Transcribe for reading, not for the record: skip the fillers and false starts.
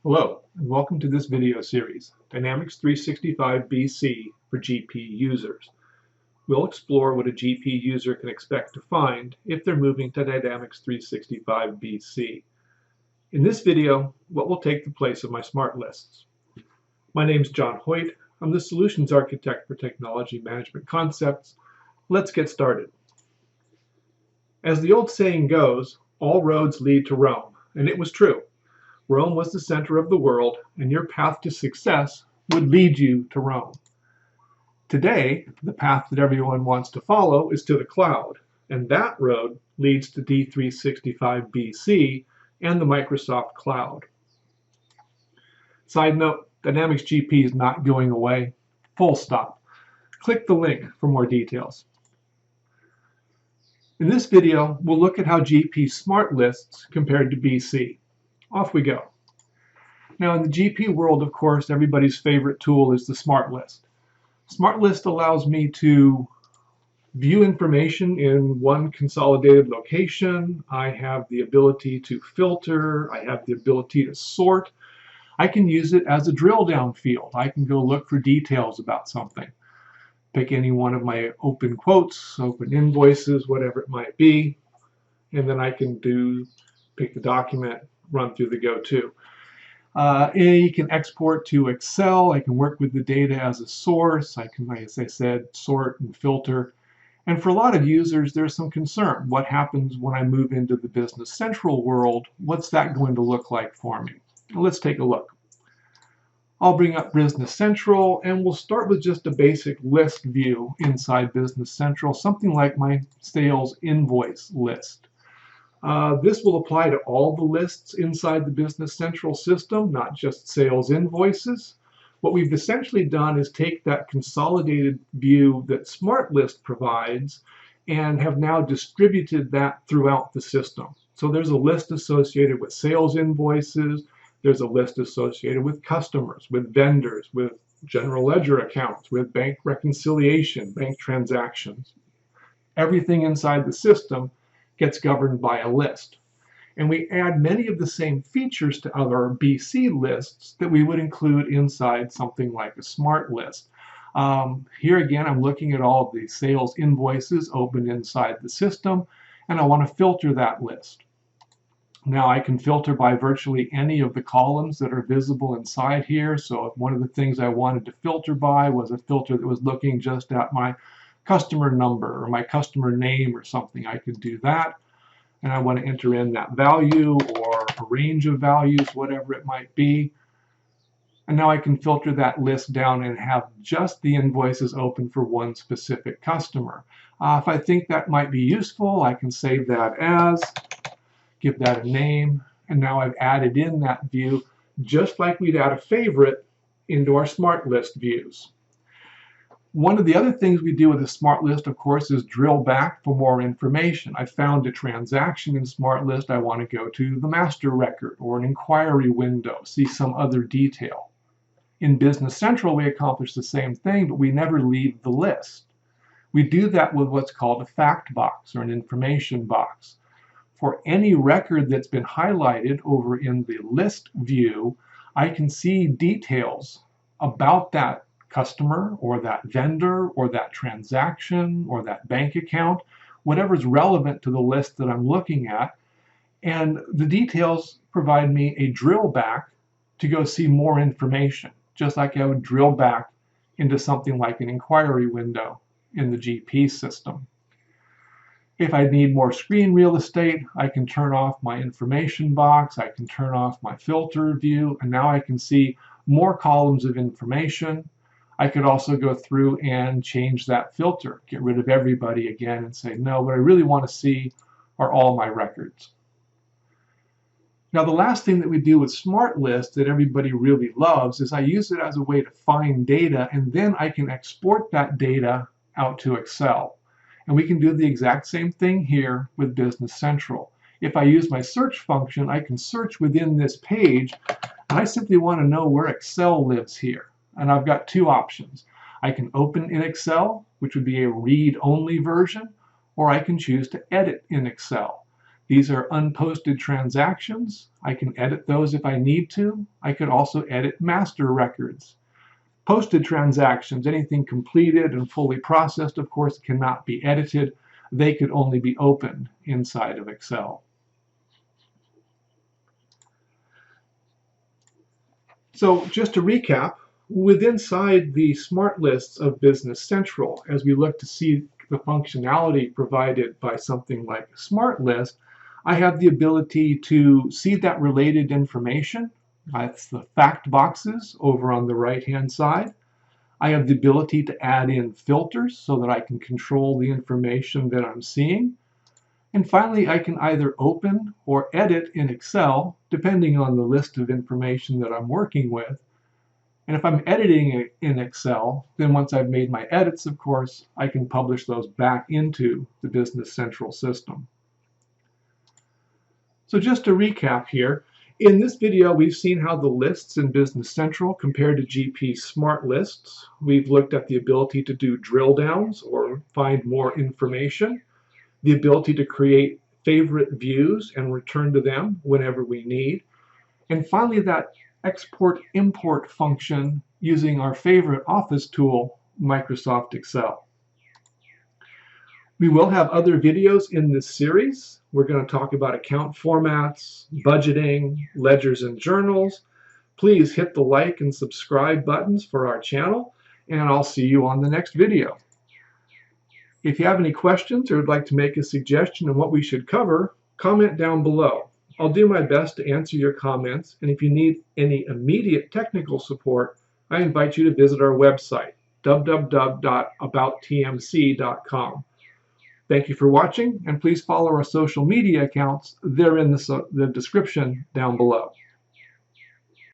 Hello, and welcome to this video series, Dynamics 365 BC for GP users. We'll explore what a GP user can expect to find if they're moving to Dynamics 365 BC. In this video, what will take the place of my smart lists? My name's John Hoyt. I'm the Solutions Architect for Technology Management Concepts. Let's get started. As the old saying goes, all roads lead to Rome, and it was true. Rome was the center of the world, and your path to success would lead you to Rome. Today, the path that everyone wants to follow is to the cloud, and that road leads to D365 BC and the Microsoft Cloud. Side note, Dynamics GP is not going away. Full stop. Click the link for more details. In this video, we'll look at how GP smart lists compared to BC. Off we go. Now in the GP world, of course, everybody's favorite tool is the Smart List. Smart List allows me to view information in one consolidated location. I have the ability to filter. I have the ability to sort. I can use it as a drill down field. I can go look for details about something. Pick any one of my open quotes, open invoices, whatever it might be, and then I can pick the document, run through the go-to. You can export to Excel. I can work with the data as a source. I can, as I said, sort and filter. And for a lot of users, there's some concern. What happens when I move into the Business Central world? What's that going to look like for me? Let's take a look. I'll bring up Business Central, and we'll start with just a basic list view inside Business Central, something like my sales invoice list. This will apply to all the lists inside the Business Central system, not just sales invoices. What we've essentially done is take that consolidated view that Smart List provides and have now distributed that throughout the system. So there's a list associated with sales invoices, there's a list associated with customers, with vendors, with general ledger accounts, with bank reconciliation, bank transactions. Everything inside the system gets governed by a list. And we add many of the same features to other BC lists that we would include inside something like a smart list. Here again, I'm looking at all of the sales invoices open inside the system, and I want to filter that list. Now I can filter by virtually any of the columns that are visible inside here. So if one of the things I wanted to filter by was a filter that was looking just at my customer number or my customer name or something, I could do that. And I want to enter in that value or a range of values, whatever it might be. And now I can filter that list down and have just the invoices open for one specific customer. If I think that might be useful, I can save that as, give that a name, and now I've added in that view just like we'd add a favorite into our smart list views. One of the other things we do with a smart list, of course, is drill back for more information. I found a transaction in smart list. I want to go to the master record or an inquiry window, see some other detail. In Business Central, we accomplish the same thing, but we never leave the list. We do that with what's called a fact box or an information box. For any record that's been highlighted over in the list view, I can see details about that customer or that vendor or that transaction or that bank account, whatever's relevant to the list that I'm looking at. And the details provide me a drill back to go see more information, just like I would drill back into something like an inquiry window in the GP system. If I need more screen real estate, I can turn off my information box, I can turn off my filter view, and now I can see more columns of information. I could also go through and change that filter, get rid of everybody again and say, no, what I really want to see are all my records. Now the last thing that we do with Smart List that everybody really loves is I use it as a way to find data, and then I can export that data out to Excel. And we can do the exact same thing here with Business Central. If I use my search function, I can search within this page, and I simply want to know where Excel lives here. And I've got two options. I can open in Excel, which would be a read-only version, or I can choose to edit in Excel. These are unposted transactions. I can edit those if I need to. I could also edit master records. Posted transactions, anything completed and fully processed, of course, cannot be edited. They could only be opened inside of Excel. So just to recap, inside the smart lists of Business Central, as we look to see the functionality provided by something like a smart list, I have the ability to see that related information. That's the fact boxes over on the right-hand side. I have the ability to add in filters so that I can control the information that I'm seeing. And finally, I can either open or edit in Excel, depending on the list of information that I'm working with. And if I'm editing it in Excel, then once I've made my edits, of course, I can publish those back into the Business Central system. So just to recap here, in this video, we've seen how the lists in Business Central compare to GP's smart lists. We've looked at the ability to do drill downs or find more information, the ability to create favorite views and return to them whenever we need, and finally that export-import function using our favorite office tool, Microsoft Excel. We will have other videos in this series. We're going to talk about account formats, budgeting, ledgers and journals. Please hit the like and subscribe buttons for our channel, and I'll see you on the next video. If you have any questions or would like to make a suggestion on what we should cover, comment down below. I'll do my best to answer your comments, and if you need any immediate technical support, I invite you to visit our website, www.abouttmc.com. Thank you for watching, and please follow our social media accounts. They're in the description down below.